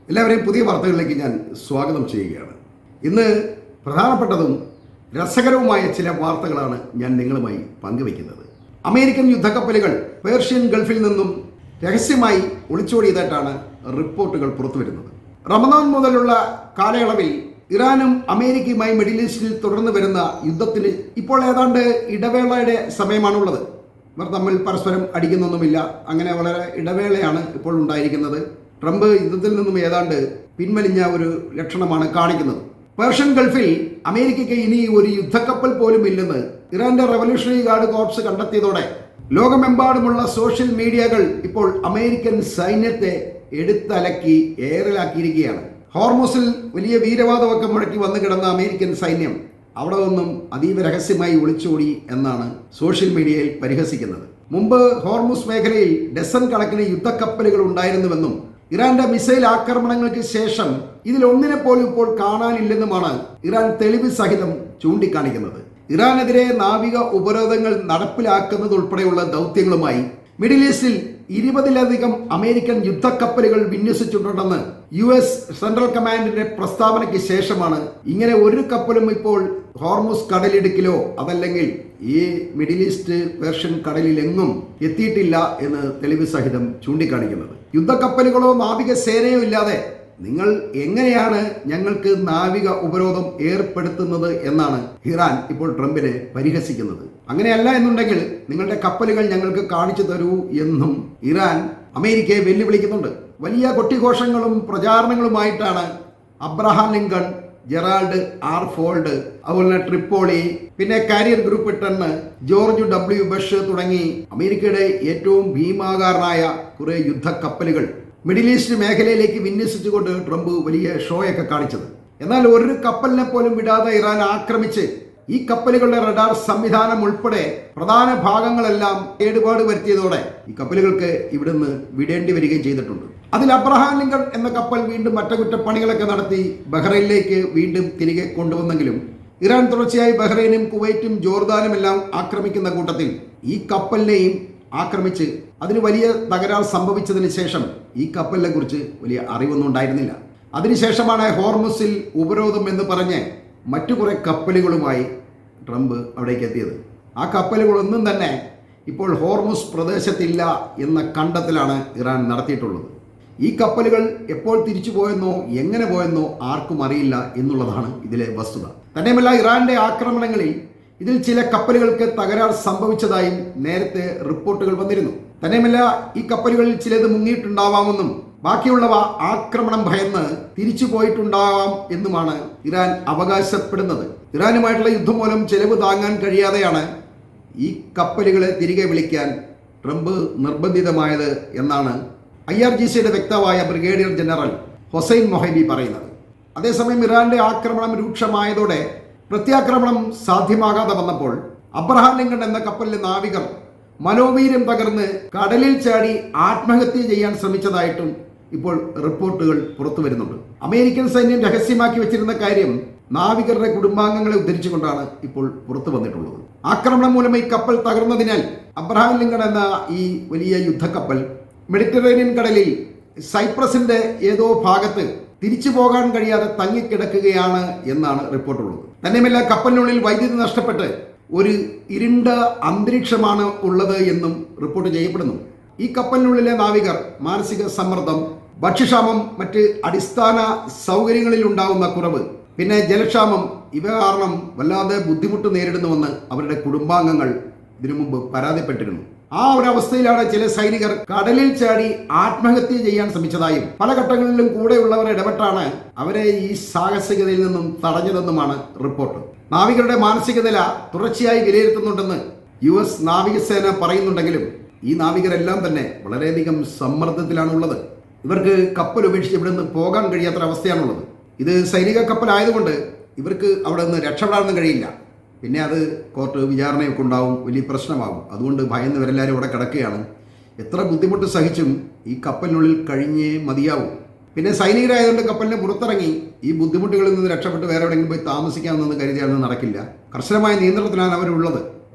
എല്ലാവരെയും പുതിയ വാർത്തകളിലേക്ക് ഞാൻ സ്വാഗതം ചെയ്യുകയാണ്. ഇന്ന് പ്രധാനപ്പെട്ടതും രസകരവുമായ ചില വാർത്തകളാണ് ഞാൻ നിങ്ങളുമായി പങ്കുവയ്ക്കുന്നത്. അമേരിക്കൻ യുദ്ധക്കപ്പലുകൾ പേർഷ്യൻ ഗൾഫിൽ നിന്നും രഹസ്യമായി ഒളിച്ചോടിയതായിട്ടാണ് റിപ്പോർട്ടുകൾ പുറത്തുവരുന്നത്. റമദാൻ മുതലുള്ള കാലയളവിൽ ഇറാനും അമേരിക്കയുമായി മിഡിൽ ഈസ്റ്റിൽ തുടർന്ന് വരുന്ന യുദ്ധത്തിന് ഇപ്പോൾ ഏതാണ്ട് ഇടവേളയുടെ സമയമാണുള്ളത്. ഇവർ തമ്മിൽ പരസ്പരം അടിക്കുന്നൊന്നുമില്ല. അങ്ങനെ വളരെ ഇടവേളയാണ് ഇപ്പോൾ ഉണ്ടായിരിക്കുന്നത്. ട്രംപ് യുദ്ധത്തിൽ നിന്നും ഏതാണ്ട് പിൻവലിഞ്ഞ ഒരു ലക്ഷണമാണ് കാണിക്കുന്നത്. പേർഷ്യൻ ഗൾഫിൽ അമേരിക്കയ്ക്ക് ഇനി ഒരു യുദ്ധക്കപ്പൽ പോലും ഇല്ലെന്ന് ഇറാന്റെ റവല്യൂഷണറി ഗാർഡ് കോർപ്സ് കണ്ടെത്തിയതോടെ ലോകമെമ്പാടുമുള്ള സോഷ്യൽ മീഡിയകൾ ഇപ്പോൾ അമേരിക്കൻ സൈന്യത്തെ എടുത്തലക്കി എയറിലാക്കിയിരിക്കുകയാണ്. ഹോർമുസിൽ വലിയ വീരവാദമൊക്കെ മുഴക്കി വന്നു കിടന്ന അമേരിക്കൻ സൈന്യം അവിടെ നിന്നും അതീവ രഹസ്യമായി ഒളിച്ചോടി എന്നാണ് സോഷ്യൽ മീഡിയയിൽ പരിഹസിക്കുന്നത്. മുമ്പ് ഹോർമുസ് മേഖലയിൽ ഡസൻ കണക്കിന് യുദ്ധക്കപ്പലുകൾ ഉണ്ടായിരുന്നുവെന്നും ഇറാന്റെ മിസൈൽ ആക്രമണങ്ങൾക്ക് ശേഷം ഇതിലൊന്നിനെ പോലും ഇപ്പോൾ കാണാനില്ലെന്നുമാണ് ഇറാൻ തെളിവ് സഹിതം ചൂണ്ടിക്കാണിക്കുന്നത്. ഇറാനെതിരെ നാവിക ഉപരോധങ്ങൾ നടപ്പിലാക്കുന്നതുൾപ്പെടെയുള്ള ദൗത്യങ്ങളുമായി മിഡിൽ ഈസ്റ്റിൽ 20-ലധികം അമേരിക്കൻ യുദ്ധക്കപ്പലുകൾ വിന്യസിച്ചിട്ടുണ്ടെന്ന് US സെൻട്രൽ കമാൻഡിന്റെ പ്രസ്താവനയ്ക്ക് ശേഷമാണ് ഇങ്ങനെ ഒരു കപ്പലും ഇപ്പോൾ ഹോർമുസ് കടലിടുക്കിലോ അതല്ലെങ്കിൽ ഈ മിഡിൽ ഈസ്റ്റ് പേർഷ്യൻ കടലിലെങ്ങും എത്തിയിട്ടില്ല എന്ന് തെളിവ് സഹിതം ചൂണ്ടിക്കാണിക്കുന്നത്. യുദ്ധക്കപ്പലുകളോ നാവികസേനയോ ഇല്ലാതെ നിങ്ങൾ എങ്ങനെയാണ് ഞങ്ങൾക്ക് നാവിക ഉപരോധം ഏർപ്പെടുത്തുന്നത് എന്നാണ് ഇറാൻ ഇപ്പോൾ ട്രംപിനെ പരിഹസിക്കുന്നത്. അങ്ങനെയല്ല എന്നുണ്ടെങ്കിൽ നിങ്ങളുടെ കപ്പലുകൾ ഞങ്ങൾക്ക് കാണിച്ചു തരൂ എന്നും ഇറാൻ അമേരിക്കയെ വെല്ലുവിളിക്കുന്നുണ്ട്. വലിയ കൊട്ടിഘോഷങ്ങളും പ്രചാരണങ്ങളുമായിട്ടാണ് Abraham Lincoln, Gerald R. Ford, അതുപോലെ ട്രിപ്പോളി, പിന്നെ carrier group 10, George W. Bush തുടങ്ങി അമേരിക്കയുടെ ഏറ്റവും ഭീമാകാരനായ കുറെ യുദ്ധക്കപ്പലുകൾ മിഡിൽ ഈസ്റ്റ് മേഖലയിലേക്ക് വിന്യസിച്ചുകൊണ്ട് ട്രംപ് വലിയ ഷോയൊക്കെ കാണിച്ചത്. എന്നാൽ ഒരു കപ്പലിനെ പോലും വിടാതെ ഇറാൻ ആക്രമിച്ച് ഈ കപ്പലുകളുടെ റഡാർ സംവിധാനം ഉൾപ്പെടെ പ്രധാന ഭാഗങ്ങളെല്ലാം കേടുപാട് വരുത്തിയതോടെ ഈ കപ്പലുകൾക്ക് ഇവിടുന്ന് വിടേണ്ടി വരികയും ചെയ്തിട്ടുണ്ട്. അതിൽ അബ്രഹാം ലിങ്കൺ എന്ന കപ്പൽ വീണ്ടും അറ്റകുറ്റപ്പണികളൊക്കെ നടത്തി ബഹ്റൈനിലേക്ക് വീണ്ടും തിരികെ കൊണ്ടുവന്നെങ്കിലും ഇറാൻ തുടർച്ചയായി ബഹ്റൈനും കുവൈറ്റും ജോർദാനും എല്ലാം ആക്രമിക്കുന്ന കൂട്ടത്തിൽ ഈ കപ്പലിനെയും ആക്രമിച്ച് അതിന് വലിയ തകരാർ സംഭവിച്ചതിന് ശേഷം ഈ കപ്പലിനെ കുറിച്ച് വലിയ അറിവൊന്നും ഉണ്ടായിരുന്നില്ല. അതിനുശേഷമാണ് ഹോർമുസിൽ ഉപരോധം എന്ന് പറഞ്ഞ് മറ്റു കുറെ കപ്പലുകളുമായി ട്രംപ് അവിടേക്ക് എത്തിയത്. ആ കപ്പലുകളൊന്നും തന്നെ ഇപ്പോൾ ഹോർമുസ് പ്രദേശത്തില്ല എന്ന കണ്ടെത്തലാണ് ഇറാൻ നടത്തിയിട്ടുള്ളത്. ഈ കപ്പലുകൾ എപ്പോൾ തിരിച്ചു പോയെന്നോ എങ്ങനെ പോയെന്നോ ആർക്കും അറിയില്ല എന്നുള്ളതാണ് ഇതിലെ വസ്തുത. തന്നെയുമല്ല, ഇറാന്റെ ആക്രമണങ്ങളിൽ ഇതിൽ ചില കപ്പലുകൾക്ക് തകരാർ സംഭവിച്ചതായും നേരത്തെ റിപ്പോർട്ടുകൾ വന്നിരുന്നു. തന്നെയുമല്ല, ഈ കപ്പലുകളിൽ ചിലത് മുങ്ങിയിട്ടുണ്ടാവാമെന്നും ബാക്കിയുള്ളവ ആക്രമണം ഭയന്ന് തിരിച്ചു പോയിട്ടുണ്ടാവാം എന്നുമാണ് ഇറാൻ അവകാശപ്പെടുന്നത്. ഇറാനുമായിട്ടുള്ള യുദ്ധം മൂലം ചെലവ് താങ്ങാൻ കഴിയാതെയാണ് ഈ കപ്പലുകളെ തിരികെ വിളിക്കാൻ ട്രംപ് നിർബന്ധിതമായത് എന്നാണ് IRGCയുടെ വ്യക്തമായ ബ്രിഗേഡിയർ ജനറൽ ഹൊസൈൻ മൊഹൈബി പറയുന്നത്. അതേസമയം ഇറാന്റെ ആക്രമണം രൂക്ഷമായതോടെ പ്രത്യാക്രമണം സാധ്യമാകാതെ വന്നപ്പോൾ അബ്രഹാം ലിങ്കൺ എന്ന കപ്പലിലെ നാവികർ മനോവീര്യം തകർന്ന് കടലിൽ ചാടി ആത്മഹത്യ ചെയ്യാൻ ശ്രമിച്ചതായിട്ടും ഇപ്പോൾ റിപ്പോർട്ടുകൾ പുറത്തു വരുന്നുണ്ട്. അമേരിക്കൻ സൈന്യം രഹസ്യമാക്കി വെച്ചിരുന്ന കാര്യം നാവികരുടെ കുടുംബാംഗങ്ങളെ ഉദ്ധരിച്ചുകൊണ്ടാണ് ഇപ്പോൾ പുറത്തു വന്നിട്ടുള്ളത്. ആക്രമണം മൂലം ഈ കപ്പൽ തകർന്നതിനാൽ അബ്രഹാം ലിങ്കൺ എന്ന ഈ വലിയ യുദ്ധക്കപ്പൽ മെഡിറ്ററേനിയൻ കടലിൽ സൈപ്രസിന്റെ ഏതോ ഭാഗത്ത് തിരിച്ചു പോകാൻ കഴിയാതെ തങ്ങിക്കിടക്കുകയാണ് എന്നാണ് റിപ്പോർട്ടുള്ളത്. തന്നെയുമല്ല, കപ്പലിനുള്ളിൽ വൈദ്യുതി നഷ്ടപ്പെട്ട് ഒരു ഇരുണ്ട അന്തരീക്ഷമാണ് ഉള്ളത് എന്നും റിപ്പോർട്ട് ചെയ്യപ്പെടുന്നു. ഈ കപ്പലിനുള്ളിലെ നാവികർ മാനസിക സമ്മർദ്ദം, ഭക്ഷ്യക്ഷാമം, മറ്റ് അടിസ്ഥാന സൗകര്യങ്ങളിൽ ഉണ്ടാകുന്ന കുറവ്, പിന്നെ ജലക്ഷാമം ഇവ കാരണം വല്ലാതെ ബുദ്ധിമുട്ട് നേരിടുന്നുവെന്ന് അവരുടെ കുടുംബാംഗങ്ങൾ ഇതിനു മുമ്പ് പരാതിപ്പെട്ടിരുന്നു. ആ ഒരു അവസ്ഥയിലാണ് ചില സൈനികർ കടലിൽ ചാടി ആത്മഹത്യ ചെയ്യാൻ ശ്രമിച്ചതായും പല ഘട്ടങ്ങളിലും കൂടെയുള്ളവർ ഇടപെട്ടാണ് അവരെ ഈ സാഹസികതയിൽ നിന്നും തടഞ്ഞതെന്നുമാണ് റിപ്പോർട്ട്. നാവികരുടെ മാനസിക നില തുടർച്ചയായി വിലയിരുത്തുന്നുണ്ടെന്ന് US നാവികസേന പറയുന്നുണ്ടെങ്കിലും ഈ നാവികരെല്ലാം തന്നെ വളരെയധികം സമ്മർദ്ദത്തിലാണുള്ളത്. ഇവർക്ക് കപ്പൽ ഉപേക്ഷിച്ച് ഇവിടെ നിന്ന് പോകാൻ കഴിയാത്തൊരവസ്ഥയാണുള്ളത്. ഇത് സൈനിക കപ്പലായതുകൊണ്ട് ഇവർക്ക് അവിടെ നിന്ന് രക്ഷപ്പെടാനൊന്നും കഴിയില്ല. പിന്നെ അത് കോർട്ട് വിചാരണയൊക്കെ ഉണ്ടാവും, വലിയ പ്രശ്നമാകും. അതുകൊണ്ട് ഭയന്നവരെല്ലാവരും ഇവിടെ കിടക്കുകയാണ്. എത്ര ബുദ്ധിമുട്ട് സഹിച്ചും ഈ കപ്പലിനുള്ളിൽ കഴിഞ്ഞേ മതിയാവും. പിന്നെ സൈനികരായതുകൊണ്ട് കപ്പലിന് പുറത്തിറങ്ങി ഈ ബുദ്ധിമുട്ടുകളിൽ നിന്ന് രക്ഷപ്പെട്ട് വേറെ എവിടെയെങ്കിലും പോയി താമസിക്കാമെന്ന് കരുതിയാണെന്ന് നടക്കില്ല. കർശനമായ നിയന്ത്രണത്തിലാണ് അവരുള്ളത്.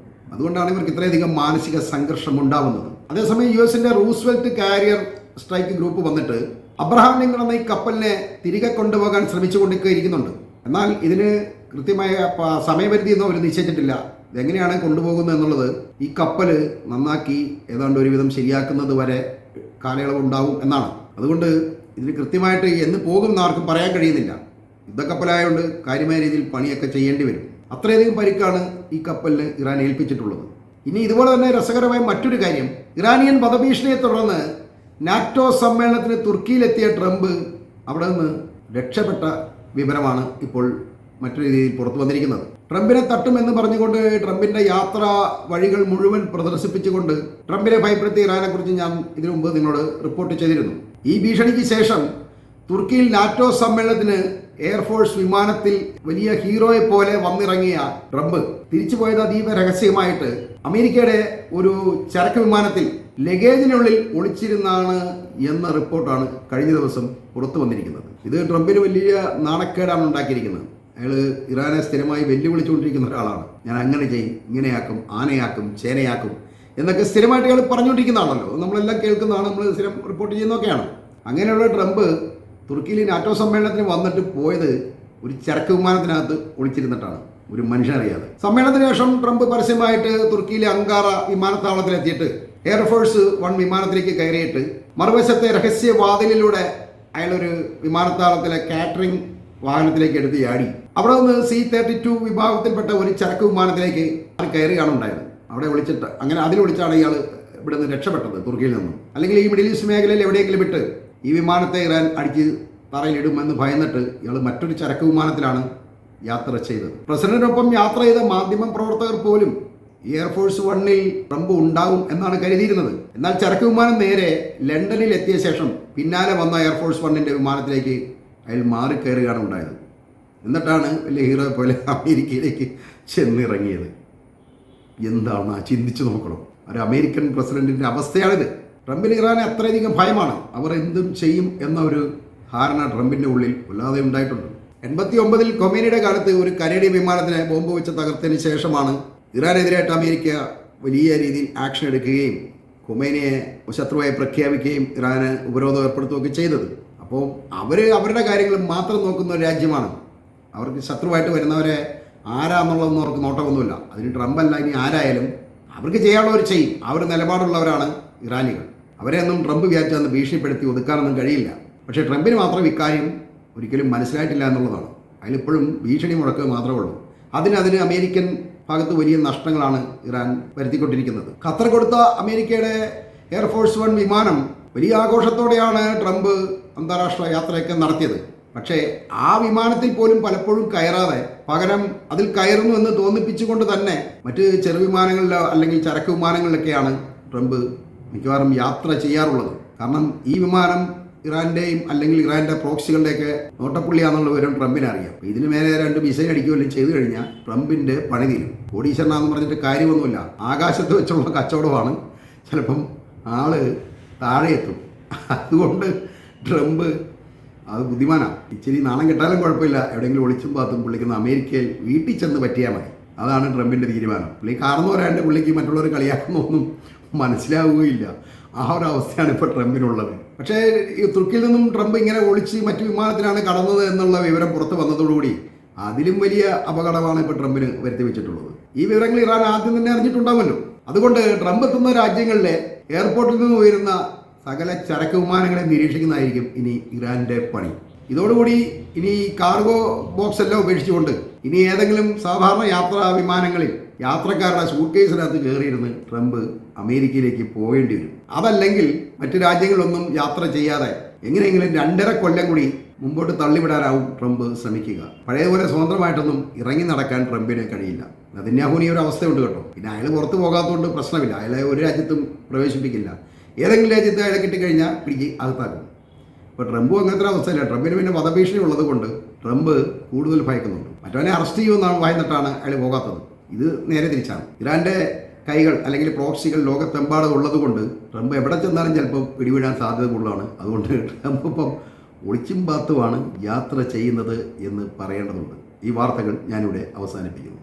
അതുകൊണ്ടാണ് ഇവർക്ക് ഇത്രയധികം മാനസിക സംഘർഷം ഉണ്ടാവുന്നത്. അതേസമയം US Roosevelt carrier strike group വന്നിട്ട് അബ്രഹാം ലിങ്കൺ എന്ന ഈ കപ്പലിനെ തിരികെ കൊണ്ടുപോകാൻ ശ്രമിച്ചുകൊണ്ടിരിക്കുന്നുണ്ട്. എന്നാൽ ഇതിന് കൃത്യമായ സമയപരിധിയൊന്നും അവർ നിശ്ചയിച്ചിട്ടില്ല. ഇതെങ്ങനെയാണ് കൊണ്ടുപോകുന്നത് എന്നുള്ളത് ഈ കപ്പൽ നന്നാക്കി ഏതാണ്ട് ഒരുവിധം ശരിയാക്കുന്നത് വരെ കാലയളവ് ഉണ്ടാവും എന്നാണ്. അതുകൊണ്ട് ഇതിന് കൃത്യമായിട്ട് എന്ന് പോകുന്ന ആർക്കും പറയാൻ കഴിയുന്നില്ല. യുദ്ധക്കപ്പലായതുകൊണ്ട് കാര്യമായ രീതിയിൽ പണിയൊക്കെ ചെയ്യേണ്ടി വരും. അത്രയധികം പരിക്കാണ് ഈ കപ്പലിന് ഇറാൻ ഏൽപ്പിച്ചിട്ടുള്ളത്. ഇനി ഇതുപോലെ തന്നെ രസകരമായ മറ്റൊരു കാര്യം, ഇറാനിയൻ വധഭീഷണിയെ തുടർന്ന് നാറ്റോ സമ്മേളനത്തിന് തുർക്കിയിലെത്തിയ ട്രംപ് അവിടെ നിന്ന് രക്ഷപ്പെട്ട വിവരമാണ് ഇപ്പോൾ മറ്റൊരു രീതിയിൽ പുറത്തു വന്നിരിക്കുന്നത്. ട്രംപിനെ തട്ടുമെന്ന് പറഞ്ഞുകൊണ്ട് ട്രംപിന്റെ യാത്രാ വഴികൾ മുഴുവൻ പ്രദർശിപ്പിച്ചുകൊണ്ട് ട്രംപിനെ ഭയപ്പെടുത്തിയ ഇറാനെക്കുറിച്ച് ഞാൻ ഇതിനു മുമ്പ് നിങ്ങളോട് റിപ്പോർട്ട് ചെയ്തിരുന്നു. ഈ ഭീഷണിക്ക് ശേഷം തുർക്കിയിൽ നാറ്റോ സമ്മേളനത്തിന് എയർഫോഴ്സ് വിമാനത്തിൽ വലിയ ഹീറോയെ പോലെ വന്നിറങ്ങിയ ട്രംപ് തിരിച്ചു പോയത് അതീവ രഹസ്യമായിട്ട് അമേരിക്കയുടെ ഒരു ചരക്ക് വിമാനത്തിൽ ലഗേജിനുള്ളിൽ ഒളിച്ചിരുന്നാണ് എന്ന റിപ്പോർട്ടാണ് കഴിഞ്ഞ ദിവസം പുറത്തു വന്നിരിക്കുന്നത്. ഇത് ട്രംപിന് വലിയ നാണക്കേടാണ് ഉണ്ടാക്കിയിരിക്കുന്നത്. അയാൾ ഇറാനെ സ്ഥിരമായി വെല്ലുവിളിച്ചുകൊണ്ടിരിക്കുന്ന ഒരാളാണ്. ഞാൻ അങ്ങനെ ചെയ്യും, ഇങ്ങനെയാക്കും, ആനയാക്കും, ചേനയാക്കും എന്നൊക്കെ സ്ഥിരമായിട്ട് അയാൾ പറഞ്ഞുകൊണ്ടിരിക്കുന്നതാണല്ലോ. നമ്മളെല്ലാം കേൾക്കുന്നതാണ്, നമ്മൾ സ്ഥിരം റിപ്പോർട്ട് ചെയ്യുന്നതൊക്കെയാണ്. അങ്ങനെയുള്ള ട്രംപ് തുർക്കിയിൽ നാറ്റോ സമ്മേളനത്തിന് വന്നിട്ട് പോയത് ഒരു ചരക്ക് വിമാനത്തിനകത്ത് ഒളിച്ചിരുന്നിട്ടാണ്, ഒരു മനുഷ്യനറിയാതെ. സമ്മേളനത്തിന് ശേഷം ട്രംപ് പരസ്യമായിട്ട് തുർക്കിയിലെ അങ്കാറ വിമാനത്താവളത്തിലെത്തിയിട്ട് എയർഫോഴ്സ് 1 വിമാനത്തിലേക്ക് കയറിയിട്ട് മറുവശത്തെ രഹസ്യവാതിലിലൂടെ അയാളൊരു വിമാനത്താവളത്തിലെ കാറ്ററിംഗ് വാഹനത്തിലേക്ക് എടുത്ത് ചാടി അവിടെ നിന്ന് C-32 വിഭാഗത്തിൽപ്പെട്ട ഒരു ചരക്ക് വിമാനത്തിലേക്ക് കയറുകയാണ് ഉണ്ടായത്. അവിടെ വിളിച്ചിട്ട് അങ്ങനെ അതിൽ വിളിച്ചാണ് ഇയാൾ ഇവിടെ നിന്ന് രക്ഷപ്പെട്ടത് തുർക്കിയിൽ നിന്നും. അല്ലെങ്കിൽ ഈ മിഡിൽ ഈസ്റ്റ് മേഖലയിൽ എവിടെയെങ്കിലും വിട്ട് ഈ വിമാനത്തെ ഇറാൻ അടിച്ച് തറയിലിടുമെന്ന് ഭയന്നിട്ട് ഇയാൾ മറ്റൊരു ചരക്ക് വിമാനത്തിലാണ് യാത്ര ചെയ്തത്. പ്രസിഡന്റിനൊപ്പം യാത്ര ചെയ്ത മാധ്യമ പ്രവർത്തകർ പോലും എയർഫോഴ്സ് 1-ൽ ട്രംപ് ഉണ്ടാകും എന്നാണ് കരുതിയിരുന്നത്. എന്നാൽ ചരക്ക് വിമാനം നേരെ ലണ്ടനിൽ എത്തിയ ശേഷം പിന്നാലെ വന്ന എയർഫോഴ്സ് 1-ന്റെ വിമാനത്തിലേക്ക് അയാൾ മാറിക്കയറുകയാണ് ഉണ്ടായത്. എന്നിട്ടാണ് വലിയ ഹീറോ പോലെ അമേരിക്കയിലേക്ക് ചെന്നിറങ്ങിയത്. എന്താണ് ചിന്തിച്ചു നോക്കണം. ഒരു അമേരിക്കൻ പ്രസിഡന്റിന്റെ അവസ്ഥയാണിത്. ട്രംപിന് ഇറാനെ അത്രയധികം ഭയമാണ്. അവർ എന്തും ചെയ്യും എന്ന ഒരു ധാരണ ട്രംപിന്റെ ഉള്ളിൽ വല്ലാതെ ഉണ്ടായിട്ടുണ്ട്. 89-ൽ കൊമേനിയുടെ കാലത്ത് ഒരു കനേഡിയൻ വിമാനത്തിനെ ബോംബ് വെച്ച് തകർത്തതിന് ശേഷമാണ് ഇറാനെതിരായിട്ട് അമേരിക്ക വലിയ രീതിയിൽ ആക്ഷൻ എടുക്കുകയും കൊമേനിയെ ശത്രുവായി പ്രഖ്യാപിക്കുകയും ഇറാന് ഉപരോധം ഏർപ്പെടുത്തുകയൊക്കെ ചെയ്തത്. അപ്പോൾ അവരുടെ കാര്യങ്ങൾ മാത്രം നോക്കുന്ന ഒരു രാജ്യമാണ്. അവർക്ക് ശത്രുവായിട്ട് വരുന്നവരെ ആരാന്നുള്ളതൊന്നും അവർക്ക് നോട്ടമൊന്നുമില്ല. അതിന് ട്രംപല്ല, ഇനി ആരായാലും അവർക്ക് ചെയ്യാനുള്ളവർ ചെയ്യും. ആ ഒരു നിലപാടുള്ളവരാണ് ഇറാനികൾ. അവരെയൊന്നും ട്രംപ് വിചാരിച്ചെന്ന് ഭീഷണിപ്പെടുത്തി ഒതുക്കാനൊന്നും കഴിയില്ല. പക്ഷേ ട്രംപിന് മാത്രം ഇക്കാര്യം ഒരിക്കലും മനസ്സിലായിട്ടില്ല എന്നുള്ളതാണ്. അതിലിപ്പോഴും ഭീഷണി മുഴക്കുക മാത്രമേ ഉള്ളൂ. അതിന് അമേരിക്കൻ ഭാഗത്ത് വലിയ നഷ്ടങ്ങളാണ് ഇറാൻ വരുത്തിക്കൊണ്ടിരിക്കുന്നത്. ഖത്തർ കൊടുത്ത അമേരിക്കയുടെ എയർഫോഴ്സ് 1 വിമാനം വലിയ ആഘോഷത്തോടെയാണ് ട്രംപ് അന്താരാഷ്ട്ര യാത്രയൊക്കെ നടത്തിയത്. പക്ഷേ ആ വിമാനത്തിൽ പോലും പലപ്പോഴും കയറാതെ പകരം അതിൽ കയറുന്നു എന്ന് തോന്നിപ്പിച്ചുകൊണ്ട് തന്നെ മറ്റ് ചെറുവിമാനങ്ങളിലോ അല്ലെങ്കിൽ ചരക്ക് വിമാനങ്ങളിലൊക്കെയാണ് ട്രംപ് മിക്കവാറും യാത്ര ചെയ്യാറുള്ളത്. കാരണം ഈ വിമാനം ഇറാന്റെയും അല്ലെങ്കിൽ ഇറാന്റെ പ്രോക്സികളുടെയൊക്കെ നോട്ടപ്പുള്ളിയാണെന്നുള്ള വിവരം ട്രംപിന് അറിയാം. ഇതിന് മേലെ 2 മിസൈൽ അടിക്കുകയും ചെയ്തു കഴിഞ്ഞാൽ ട്രംപിന്റെ പണി തീരും. കോടീശ്വരനാന്ന് പറഞ്ഞിട്ട് കാര്യമൊന്നുമില്ല. ആകാശത്ത് വെച്ചുള്ള കച്ചവടമാണ്. ചിലപ്പം ആള് താഴെ എത്തും. അതുകൊണ്ട് ട്രംപ് അത് ബുദ്ധിമാനാണ്. ഇച്ചിരി നാണം കെട്ടാലും കുഴപ്പമില്ല. എവിടെയെങ്കിലും ഒളിച്ചും പാത്തും പുള്ളിക്കുന്ന അമേരിക്കയിൽ വീട്ടിൽ ചെന്ന് പറ്റിയാൽ മതി. അതാണ് ട്രംപിന്റെ തീരുമാനം. പുള്ളി കാർന്നു വരാണ്ട് പുള്ളിക്ക് മറ്റുള്ളവർ കളിയാക്കുന്നൊന്നും മനസ്സിലാവുകയില്ല. ആ ഒരു അവസ്ഥയാണ് ഇപ്പോൾ ട്രംപിനുള്ളത്. പക്ഷേ ഈ തുർക്കിയിൽ നിന്നും ട്രംപ് ഇങ്ങനെ ഒളിച്ച് മറ്റു വിമാനത്തിലാണ് കടന്നത് എന്നുള്ള വിവരം പുറത്ത് വന്നതോടുകൂടി അതിലും വലിയ അപകടമാണ് ഇപ്പോൾ ട്രംപിന് വരുത്തി വെച്ചിട്ടുള്ളത്. ഈ വിവരങ്ങൾ ഇറാൻ ആദ്യം തന്നെ അറിഞ്ഞിട്ടുണ്ടാവുമല്ലോ. അതുകൊണ്ട് ട്രംപ് എത്തുന്ന രാജ്യങ്ങളിലെ എയർപോർട്ടിൽ നിന്ന് ഉയരുന്ന സകല ചരക്ക് വിമാനങ്ങളെ നിരീക്ഷിക്കുന്നതായിരിക്കും ഇനി ഇറാന്റെ പണി. ഇതോടുകൂടി ഇനി കാർഗോ ബോക്സ് എല്ലാം ഉപേക്ഷിച്ചുകൊണ്ട് ഇനി ഏതെങ്കിലും സാധാരണ യാത്രാ വിമാനങ്ങളിൽ യാത്രക്കാരുടെ സൂട്ട് കേസിനകത്ത് കയറിയിരുന്ന് ട്രംപ് അമേരിക്കയിലേക്ക് പോകേണ്ടി വരും. അതല്ലെങ്കിൽ മറ്റു രാജ്യങ്ങളിലൊന്നും യാത്ര ചെയ്യാതെ എങ്ങനെയെങ്കിലും 2.5 കൊല്ലം കൂടി മുമ്പോട്ട് തള്ളിവിടാനാവും ട്രംപ് ശ്രമിക്കുക. പഴയതുപോലെ സ്വതന്ത്രമായിട്ടൊന്നും ഇറങ്ങി നടക്കാൻ ട്രംപിന് കഴിയില്ല. നെതന്യാഹുവിന് ഒരു അവസ്ഥയുണ്ട് കേട്ടോ. പിന്നെ അയാൾ പുറത്ത് പോകാത്തതുകൊണ്ട് പ്രശ്നമില്ല. അയാളെ ഒരു രാജ്യത്തും പ്രവേശിപ്പിക്കില്ല. ഏതെങ്കിലും രാജ്യത്ത് അയാളെ കിട്ടിക്കഴിഞ്ഞാൽ പിടിച്ച് അകത്താക്കും. ഇപ്പോൾ ട്രംപും അങ്ങനത്തെ ഒരു അവസ്ഥയില്ല. ട്രംപിന് പിന്നെ വധഭീഷണി ഉള്ളത് കൊണ്ട് ട്രംപ് കൂടുതൽ ഭയക്കുന്നുണ്ട്. മറ്റവനെ അറസ്റ്റ് ചെയ്യുമെന്നാണ് ഭയന്നിട്ടാണ് അയാൾ പോകാത്തത്. ഇത് നേരെ തിരിച്ചാണ്. ഇറാന്റെ കൈകൾ അല്ലെങ്കിൽ പ്രോക്സികൾ ലോകത്തെമ്പാടും ഉള്ളത് കൊണ്ട് ട്രംപ് എവിടെ ചെന്നാലും ചിലപ്പോൾ പിടിവിടാൻ സാധ്യത കൂടുതലാണ്. അതുകൊണ്ട് ട്രംപ് ഇപ്പം ഒളിച്ചും പാത്തുമാണ് യാത്ര ചെയ്യുന്നത് എന്ന് പറയേണ്ടതുണ്ട്. ഈ വാർത്തകൾ ഞാനിവിടെ അവസാനിപ്പിക്കുന്നു.